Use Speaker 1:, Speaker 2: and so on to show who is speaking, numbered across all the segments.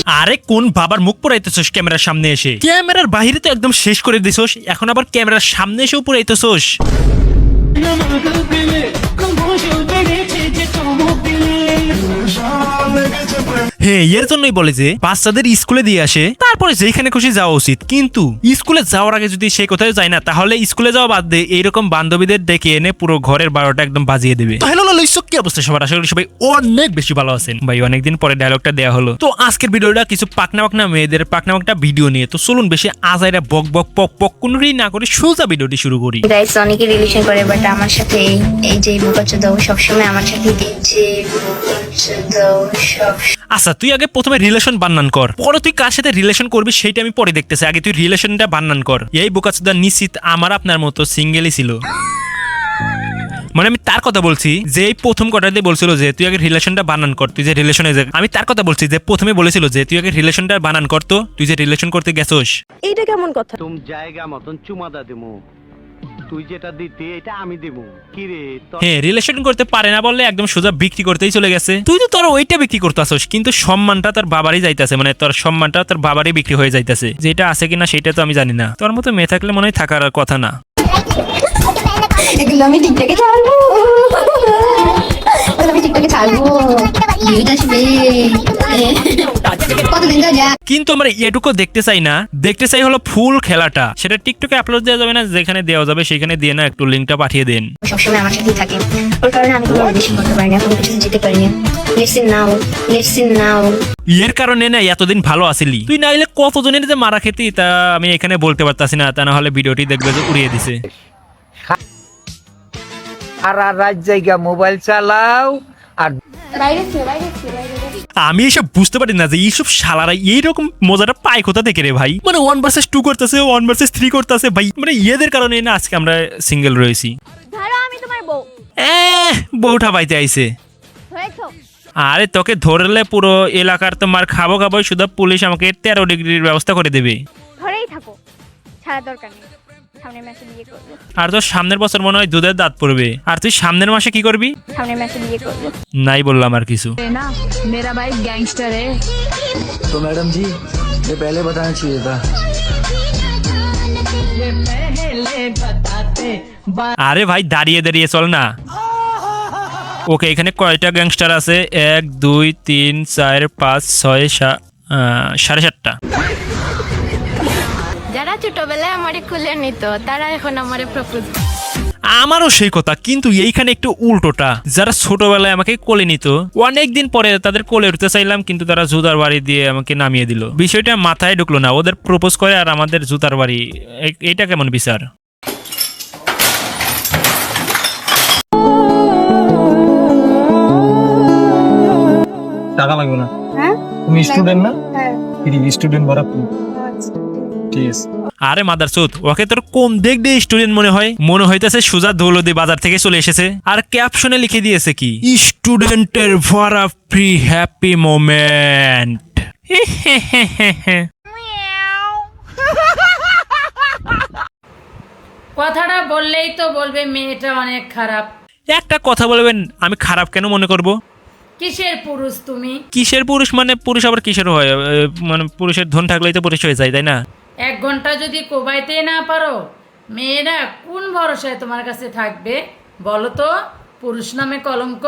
Speaker 1: আরে কোন বাবার মুখ পুরাইতেছস ক্যামেরার সামনে এসে? ক্যামেরার বাইরে তো একদম শেষ করে দিছস, এখন আবার ক্যামেরার সামনে এসেও পুরাইতেছস। হ্যাঁ, এর জন্যই বলে যে বাচ্চাদের স্কুলে দিয়ে আসে, তারপরে যেখানে খুশি যাওয়া উচিত। কিন্তু স্কুলে যাওয়ার আগে যদি সে কোথাও যায় না, তাহলে স্কুলে যাওয়া বাদ দিয়ে এইরকম বান্ধবীদের ডেকে এনে পুরো ঘরের 12টা একদম বাজিয়ে দেবে। তো হ্যালো লইসক, কি অবস্থা সবার? আশা করি সবাই অনেক বেশি ভালো আছেন ভাই। অনেকদিন পরে ডায়লগটা দেওয়া হলো। তো আজকের ভিডিওটা কিছু পাকনা মেয়েদের পাকনা ভিডিও নিয়ে। তো চলুন বেশি আজাইরা বক বক পক পক কোনটাই না করে সোজা ভিডিওটি শুরু করি।
Speaker 2: গাইস অনেকে রিলেশন করে, বাট আমার সাথে এই যে বোকাচোদাও সবসময় আমার সাথে দিচ্ছে।
Speaker 1: আচ্ছা, তুই আগে প্রথমে রিলেশন বানান কর, পরে তুই কার সাথে রিলেশন করবি সেটা আমি পরে দেখতেছি। আগে তুই রিলেশনটা বানান কর। এই বোকাচোদা নিশ্চিত আমার আপনার মতো সিঙ্গেলই ছিল। মানে আমি তার কথা বলছি যে এই প্রথম কথাতে বলছিল যে তুই আগে রিলেশনটা বানান কর, তুই যে রিলেশনে যে, আমি তার কথা বলছি যে প্রথমে বলেছিল যে তুই আগে রিলেশনটা বানান কর, তো তুই যে রিলেশন করতে গেছস।
Speaker 3: এইটা কেমন কথা?
Speaker 4: তুমি জায়গা মতন চুমাদা দেবো, তুই যেটা দিতে এটা আমি দেবো। কি রে?
Speaker 1: হ্যাঁ, রিলেশন করতে পারে না বললে একদম সোজা বিক্রি করতেই চলে গেছে। তুই তো তোর ওইটা বিক্রি করতেছস, কিন্তু সম্মানটা তোর বাবারই যাইতেছে, মানে তোর সম্মানটা তোর বাবারই বিক্রি হয়ে যাইতেছে। যেটা আছে কিনা সেটা তো আমি জানি না। তোর মতো মেয়ে থাকলে মনে হয় থাকার কথা না।
Speaker 2: এগুলো আমি টিকটকে ছাড়বো, আমি টিকটকে ছাড়বো।
Speaker 1: কিন্তু আমরা এটুকু দেখতে চাই না, দেখতে চাই হলো ফুল খেলাটা। সেটা টিকটকে আপলোড দেওয়া যাবে না, যেখানে দেওয়া যাবে সেখানে দিয়ে না একটু লিঙ্কটা পাঠিয়ে দেন।
Speaker 2: সবসময় আমার সাথেই থাকে, ওর কারণে আমি কোনো রিলেশন করতে পারি না, কোনো কিছু যেতে পারি না। লিসেন নাও
Speaker 1: এর কারণে না এতদিন ভালো আসিলি তুই, না হলে কতজনের যে মারা খেতি তা আমি এখানে বলতে পারতাছি না। তা না হলে ভিডিওটি দেখবে যে উড়িয়ে দিছে।
Speaker 5: আর রাত জায়গা মোবাইল চালাও আর
Speaker 1: আমি এসব বুঝতে পারি না যে এইসব শালারা এইরকম মজাটা পায় কোথা থেকে রে ভাই। মানে 1 vs 2 করতেছে, 1 vs 3 করতেছে ভাই। মানে এদের কারণে না আজকে আমরা সিঙ্গেল রয়েছি।
Speaker 3: ধরো আমি তোমার বউ
Speaker 1: বউটা পাইতে আইছে।
Speaker 3: হয়েছো?
Speaker 1: আরে তোকে ধরলে পুরো এলাকার তোমার খাবো শুধু পুলিশ আমাকে 13 ডিগ্রির ব্যবস্থা করে দেবে।
Speaker 3: ধরেই থাকো, ছাড়া দরকার নেই। সামনের মাসে বিয়ে করবো।
Speaker 1: আর তোর সামনের বছর মনে হয় দুধের দাঁত পড়বে। আর তুই সামনের মাসে কি করবি?
Speaker 3: সামনের মাসে বিয়ে করবো।
Speaker 1: নাই বললাম আর কিছু।
Speaker 6: ना मेरा भाई गैंगस्टर है।
Speaker 7: तो मैडम जी ये पहले बताना चाहिए था।
Speaker 1: আরে ভাই দাঁড়িয়ে দাঁড়িয়ে চল না। ওকে, এখানে কয়টা গ্যাংস্টার আছে? 1 2 3 4 5 6 7.5টা।
Speaker 2: যারা ছোটবেলায় আমারে খুলে নিত তারা এখন আমারে প্রপোজ।
Speaker 1: আমারও সেই কথা, কিন্তু এইখানে একটু উল্টোটা। যারা ছোটবেলায় আমাকে কোলে নিত, অনেকদিন পরে তাদের কোলে উঠতে চাইলাম, কিন্তু তারা জুতার বাড়ি দিয়ে আমাকে নামিয়ে দিল। বিষয়টা মাথায় ঢুকলো না। ওদের প্রপোজ করে আর আমাদের জুতার বাড়ি, এটা কেমন বিচার?
Speaker 7: টাকা লাগবে না।
Speaker 3: হ্যাঁ
Speaker 7: তুমি স্টুডেন্ট না?
Speaker 3: হ্যাঁ।
Speaker 7: স্টুডেন্ট ভরা ঠিক আছে।
Speaker 1: আরে মাদারচোদ, ওকে তোর কোন দিক দিয়ে স্টুডেন্ট মনে হইতেছে সুজা দৌলতী বাজার থেকে চলে এসেছে। আর ক্যাপশনে লিখে দিয়েছে কি, স্টুডেন্টের ভরা ফ্রি হ্যাপি মোমেন্ট।
Speaker 8: কথাটা বললেই তো বলবে মেয়েটা অনেক খারাপ।
Speaker 1: একটা কথা বলবেন, আমি খারাপ কেন মনে করব?
Speaker 8: কিসের পুরুষ তুমি?
Speaker 1: কিসের পুরুষ মানে? পুরুষ আবার কিসের হয়? মানে পুরুষের ধন থাকলেই তো পুরুষ হয়ে যায়, তাই না?
Speaker 8: 1 ঘন্টা যদি কোবাইতে না পারো, মেয়েরা কোন ভরসায় তোমার কাছে থাকবে বলো তো? পুরুষ নামে কলঙ্ক।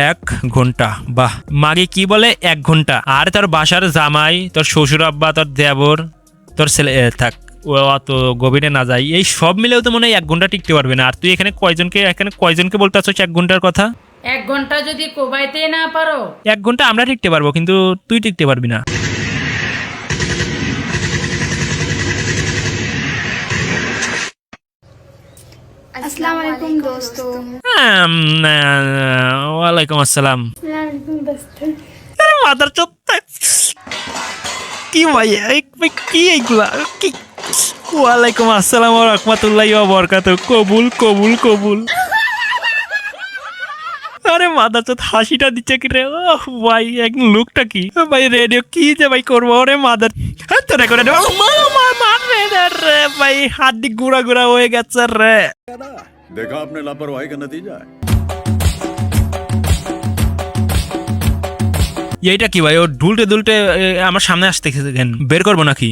Speaker 1: 1 ঘন্টা? বাহ, মাগে কি বলে 1 ঘন্টা? আর তোর বাসার জামাই, তোর শ্বশুর আব্বা, তোর দেবর, তোর ছেলে, থাক ও অত গভীরে না যাই। এই সব মিলেও তো মনে হয় 1 ঘন্টা টিকতে পারবে না। আর তুই এখানে কয়জনকে বলতে আসছিস 1 ঘন্টার কথা?
Speaker 8: 1 ঘন্টা যদি কোবাইতে না পারো।
Speaker 1: 1 ঘন্টা আমরা টিকতে পারবো, কিন্তু তুই টিকতে পারবি না।
Speaker 3: अस्सलाम वालेकुम दोस्तों।
Speaker 1: ওয়ালাইকুম আসসালাম। মাদারচোদ, কি ভাই কি এইগুলা কি? ওয়ালাইকুম আসসালাম ওয়া রাহমাতুল্লাহি ওয়া বারাকাতুহু। কবুল কবুল কবুল। আরে মাদারচোদ, হাসিটা দিচ্ছে কি রে? ওহ ভাই, একদম লুকটা কি ভাই? রেডিও কি যে ভাই করবো? ওরে মাদার, তোরে করে দেবো রে ভাই। হাড্ডি গুড়া গুড়া হয়ে গেছে রে।
Speaker 9: देखा आपने लापरवाही का नतीजा है।
Speaker 1: এইটা কি ভাই, ও ঢুলতে দুলতে আমার সামনে আসতে কেন? বের করবো নাকি?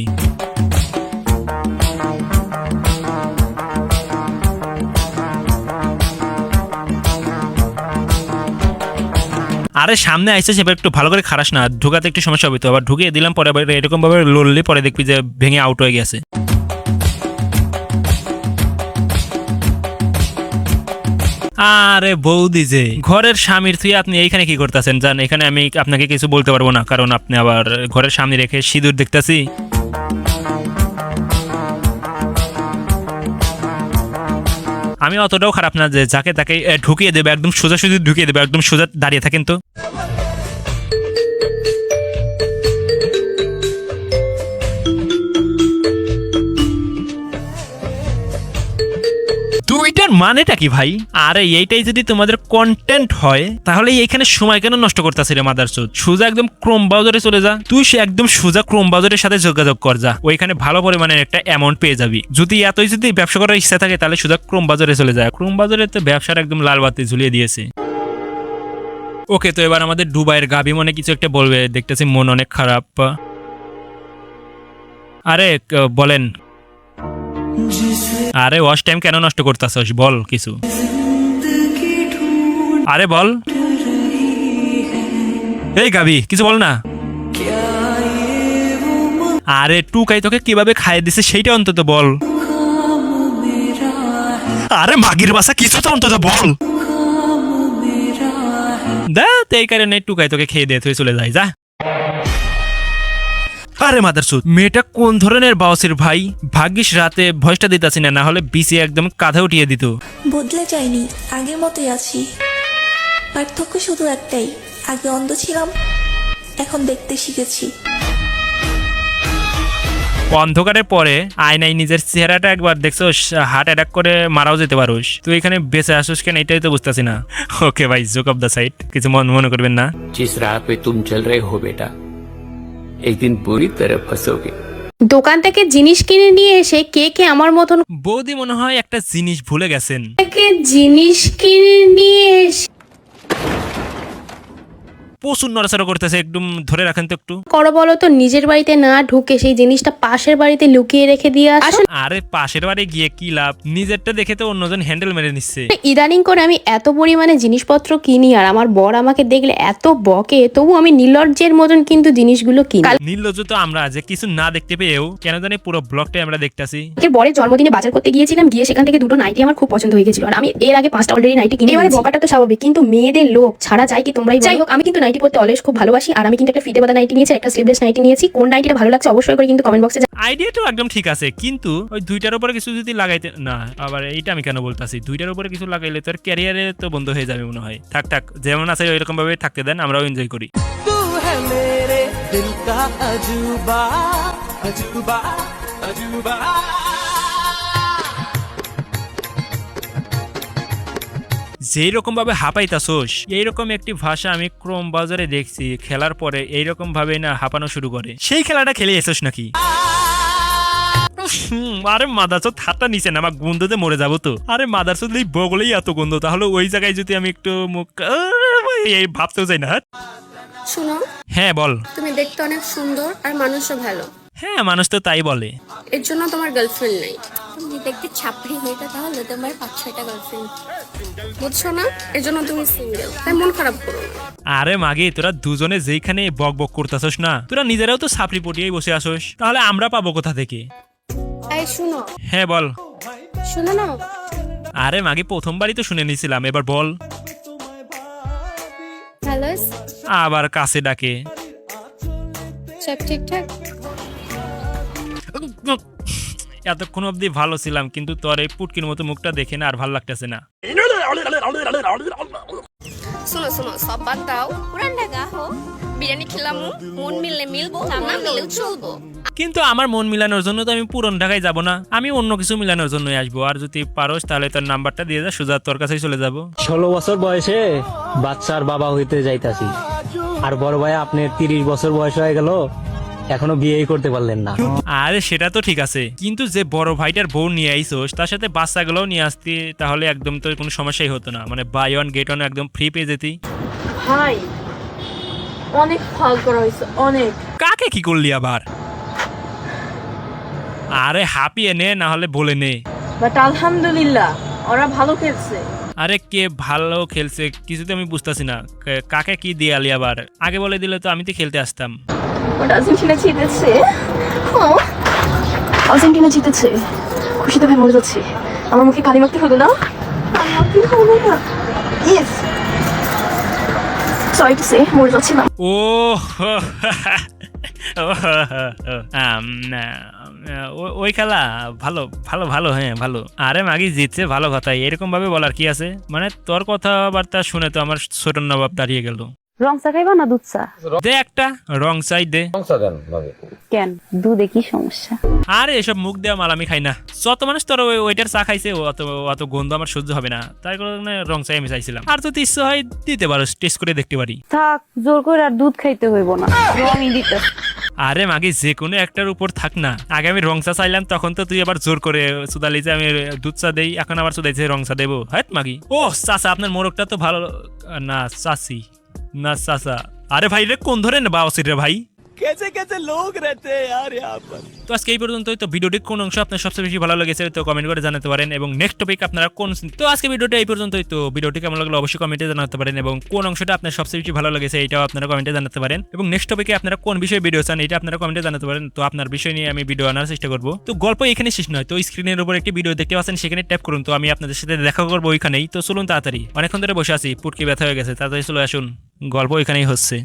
Speaker 1: আরে সামনে আইসে সেবার একটু ভালো করে খারাস না, ঢুকাতে একটু সমস্যা হবে তো। আবার ঢুকিয়ে দিলাম, পরে আবার এরকম ভাবে লড়লে পরে দেখবি যে ভেঙে আউট হয়ে গেছে। আরে বৌদি যে ঘরের স্বামীর তুই আপনি এইখানে কি করতেছেন? জান, এখানে আমি আপনাকে কিছু বলতে পারবো না, কারণ আপনি আবার ঘরের সামনে রেখে সিঁদুর দেখতেছি। আমি অতটাও খারাপ না যে যাকে তাকে ঢুকিয়ে দেবে, একদম সোজাসুজি ঢুকিয়ে দেবে, একদম সোজা দাঁড়িয়ে থাকেন তো। দুইটার মানেটা কি ভাই? আরে এইটাই যদি তোমাদের কন্টেন্ট হয় তাহলে এইখানে সময় কেন নষ্ট করতেছি রে মাদারচোদ? সোজা একদম ক্রোম ব্রাউজারে চলে যা, তুই সে একদম সোজা ক্রোম ব্রাউজারের সাথে যোগাযোগ কর যা, ওইখানে ভালো পরিমাণের একটা অ্যামাউন্ট পেয়ে যাবি। যদি এতই যদি ব্যবসা করার ইচ্ছা থাকে তাহলে সোজা ক্রোম ব্রাউজারে চলে যায়। ক্রোম ব্রাউজারে তো ব্যবসার একদম লাল বাতি ঝুলিয়ে দিয়েছে। ওকে, তো এবার আমাদের দুবাইয়ের গাবি মনে কিছু একটা বলবে, দেখতেছি মন অনেক খারাপ। আরে বলেন। আরে ওয়াশ টাইম কেন নষ্ট করতেছস? বল কিছু। আরে বল, এই গাবি কিছু বল না। আরে টুকাই তোকে কিভাবে খাইয়ে দিছে সেইটা অন্তত বল। আরে মাগির বাসা কিছু তো অন্তত বল। দা তো এই কারণে টুকাই তোকে খেয়ে দিয়ে তুই চলে যাই, যা। আরে মাদারচোদ, মেয়েটা কোন ধরনের বাউসির ভাই? ভাগ্যিস রাতে ভয়েসটা দিতাছি না, না হলে বিসি একদম কাঁধে উঠিয়ে দিত।
Speaker 9: বদলে যায়নি, আগের মতোই আছি। পার্থক্য শুধু একটাই, আগে অন্ধ ছিলাম, এখন দেখতে শিখেছি।
Speaker 1: অন্ধকারের পরে আয়নায় নিজের চেহারাটা একবার দেখছোস, হার্ট অ্যাটাক করে মারাও যেতে পারোস। তুই এখানে বেঁচে আসোস কেন এটাই তো বুঝতেছি না। ওকে ভাই, জোক অফ দ্য সাইড, কিছু মনে করবেন না।
Speaker 10: जिस राह पे तुम चल रहे हो बेटा, एक दिन पूरी तरह फंसोगे।
Speaker 11: দোকান থেকে জিনিস কিনে নিয়ে এসে কে কে আমার মতন
Speaker 1: বৌদি মনে হয় একটা জিনিস ভুলে গেছেন।
Speaker 11: জিনিস কিনে নিয়ে এসে
Speaker 1: প্রচুর নড়াচড়া করতেছে, একদম ধরে রাখেন তো একটু।
Speaker 11: করো বলো তো, নিজের বাড়িতে না ঢুকে সেই জিনিসটা পাশের বাড়িতে লুকিয়ে রেখে দিয়ে আসো।
Speaker 1: আরে পাশের বাড়ি গিয়ে কি লাভ? নিজেরটা দেখে তো অন্যজন হ্যান্ডেল মেরে নিচ্ছে।
Speaker 11: ইদানিং করে আমি এত পরিমাণে জিনিসপত্র কিনি আর আমার বর আমাকে দেখলে এত বকে, তবু আমি নির্লজ্জের মতন কিন্তু জিনিসগুলো কিনি।
Speaker 1: নির্লজ্জ তো আমরা, যে কিছু না দেখতে পেয়েও কেন জানি পুরো ব্লগটাই আমরা দেখতেছি।
Speaker 11: বরের জন্মদিনে বাজার করতে গিয়েছিলাম, গিয়ে সেখান থেকে দুটো নাইটি আমার খুব পছন্দ হয়ে গেছিল, আর আমি এর আগে 5টা অলরেডি নাইটি কিনে। এবারে বকাটা তো স্বাভাবিক, কিন্তু মেয়েদের লোক ছাড়া যায় কি তোমরাই? যাই হোক, আমি কিন্তু নাইটি পরতে অলওয়েজ খুব ভালোবাসি, আর আমি কিন্তু একটা ফিতে বাঁধা নাইটি নিয়েছি, একটা স্লিভলেস নাইটি নিয়েছি। কোন নাইটিটা ভালো লাগছে অবশ্যই করে কিন্তু কমেন্ট বক্সে।
Speaker 1: আইডিয়াটা একদম ঠিক আছে, কিন্তু ওই দুইটার উপরে কিছু যদি লাগাইতে না, আবার এইটা আমি কেন বলতাছি, দুইটার উপরে কিছু লাগাইলে তোর ক্যারিয়ারে তো বন্ধ হয়ে যাবে মনে হয়। থাক থাক, যেমন আছে ওইরকম ভাবে থাকতে দেন, আমরাও এনজয় করি। যেই রকম ভাবে হাঁপাইতাছোস, এইরকম একটি ভাষা আমি ক্রোম বাজারে দেখছি। খেলার পরে এইরকম ভাবে না হাঁপানো শুরু করে। সেই খেলাটা খেলে এসোস নাকি? আরে মাদারচোদ, হাতটা নিচে না, আমার গন্ধতে মরে যাবো তো। আরে মাদারচোদ, এই বগলেই এত গন্ধ, তাহলে ওই জায়গায় যদি আমি একটু মুখ এই ভাবতেও যাই না।
Speaker 9: শোনো,
Speaker 1: হ্যাঁ বল।
Speaker 9: তুমি দেখতে অনেক সুন্দর আর মানুষও ভালো।
Speaker 1: হ্যাঁ, মানুষ তো তাই বলে।
Speaker 9: এর জন্য তোমার গার্লফ্রেন্ড নাই। তুমি দেখতে ছাপড়ি হইতে, তাহলে তোমার 5-6টা গার্লফ্রেন্ড, বুঝছো না? এর জন্য তুমি সিঙ্গেল, তাই মন খারাপ করো না।
Speaker 1: আরে মাগি, তোরা দুজনে যেইখানে বক বক করতেছস না, তোরা নিজেরাও তো সাপড়ি পটিয়েই বসে আসোস, তাহলে আমরা পাবো কোথা থেকে?
Speaker 9: এই শুনো।
Speaker 1: হ্যাঁ বল।
Speaker 9: শুনো না।
Speaker 1: আরে মাগি, প্রথমবারই তো শুনে নিছিলাম, এবার বল।
Speaker 9: হ্যালো,
Speaker 1: আবার কাছে ডাকে।
Speaker 9: সব ঠিকঠাক?
Speaker 1: এতক্ষণ অব্দি ভালো ছিলাম, কিন্তু তোর এই পুটকির মতো মুখটা দেখে না আর ভালো লাগতেছে না।
Speaker 9: শোনো শোনো, সব বাদ দাও, পুরান ঢাকা হো, বিরিয়ানি খেলামু, মন মিললে মিলবো, না মিললেও চলবো।
Speaker 1: কিন্তু আমার মন মিলানোর জন্য তো আমি পুরন ঢাকায় যাব না, আমি অন্য কিছু মিলানোর জন্যই আসবো। আর যদি পারোস তাহলে তোর নাম্বারটা দিয়ে যা, সুজা তোর কাছেই চলে যাবো।
Speaker 7: 16 বছর বয়সে বাচ্চার বাবা হইতে যাইতাছি, আর বড় ভাই আপনার 30 বছর বয়স হয়ে গেল, এখনো বিয়েই করতে পারলেন না।
Speaker 1: আরে সেটা তো ঠিক আছে, কিন্তু যে বড় ভাইটার বউ নিয়ে আইসোস তার সাথে বাচ্চাগুলোও নিয়ে আসতি, তাহলে একদম তো কোনো সমস্যাই হতো না। মানে বাই ওয়ান গেট ওয়ান একদম ফ্রি পেয়ে যেতি।
Speaker 6: হাই, অনেক ফাল করা হয়েছে, অনেক।
Speaker 1: কাকে কি করলি আবার? আরে হাঁপিয়ে নে, না হলে বলে নে।
Speaker 6: বাট আলহামদুলিল্লাহ ওরা ভালো খেলছে।
Speaker 1: আরে কে ভালো খেলছে কিছু তো আমি বুঝতেছি না। কাকে কি দিয়ে আলি আবার? আগে বলে দিলে তো আমি তো খেলতে আসতাম।
Speaker 11: আর্জেন্টিনা জিতেছে। আর্জেন্টিনা জিতেছে, খুশিতে ভাই মরে যাচ্ছে। আমার মুখে কালি মাখতে হলো না, সরি টু সে মরে যাচ্ছিলাম।
Speaker 1: ও ওই খেলা ভালো ভালো ভালো, হ্যাঁ ভালো। আরে মাগি জিতছে ভালো কথা, এরকম ভাবে বলার কি আছে? মানে তোর কথাবার্তা শুনে তো আমার ছোট নবাব দাঁড়িয়ে গেল।
Speaker 6: রং চা খাইবা না দুধ চা?
Speaker 1: দে একটা রং চাই দে।
Speaker 6: কেন, দুধে কি সমস্যা?
Speaker 1: আরে এসব মুখ দেওয়া মাল আমি খাই না। যত মানুষ তোর ওইটার চা খাইছে অত গন্ধ আমার সহ্য হবে না, তাই কারণে রং চাই আমি চাইছিলাম। আর যদি ইচ্ছে হয় দিতে পারো, টেস্ট করে দেখতে পারি।
Speaker 6: থাক, জোর করে আর দুধ খাইতে হইব না, রঙই দিতে।
Speaker 1: আরে মাগি যে কোনো একটার উপর থাক না। আগে আমি রং চা চাইলাম, তখন তো তুই আবার জোর করে চুদালি যে আমি দুধ চা দেই, এখন আবার চুদাইছে রং চা দেবো। হ্যাঁ মাগি। ও চাচা, আপনার মোরগটা তো ভালো না। চাচি না চাচা। আরে ভাই রে, কোন ধরে না বাওসির রে ভাই। তো আজকে এই পর্যন্তই। তো ভিডিওটির কোন অংশ আপনার সবচেয়ে বেশি ভালো লেগেছে তো কমেন্ট করে জানাতে পারেন, এবং নেক্সট টপিক আপনারা কোন। তো আজকে ভিডিওটা এই পর্যন্তই। তো ভিডিওটি কেমন লাগলো অবশ্যই কমেন্টে জানাতে পারেন, এবং কোন অংশটা আপনার সবচেয়ে বেশি ভালো লেগেছে এটাও আপনারা কমেন্টে জানাতে পারেন, এবং নেক্সট টপিকে আপনারা কোন বিষয়ে ভিডিও চান এটা আপনারা কমেন্টে জানাতে পারেন। তো আপনার বিষয় নিয়ে আমি ভিডিও আনার চেষ্টা করব। তো গল্প এখানে শেষ নয়। তো স্ক্রিনের উপর একটি ভিডিও দেখতে পাচ্ছেন, সেখানে ট্যাপ করুন। তো আমি আপনাদের সাথে দেখা করবো ওইখানেই। তো চলুন তাড়াতাড়ি, অনেকক্ষণ ধরে বসে আছি, পুটকি ব্যথা হয়ে গেছে, তাড়াতাড়ি চলে আসুন, গল্প এখানেই হচ্ছে।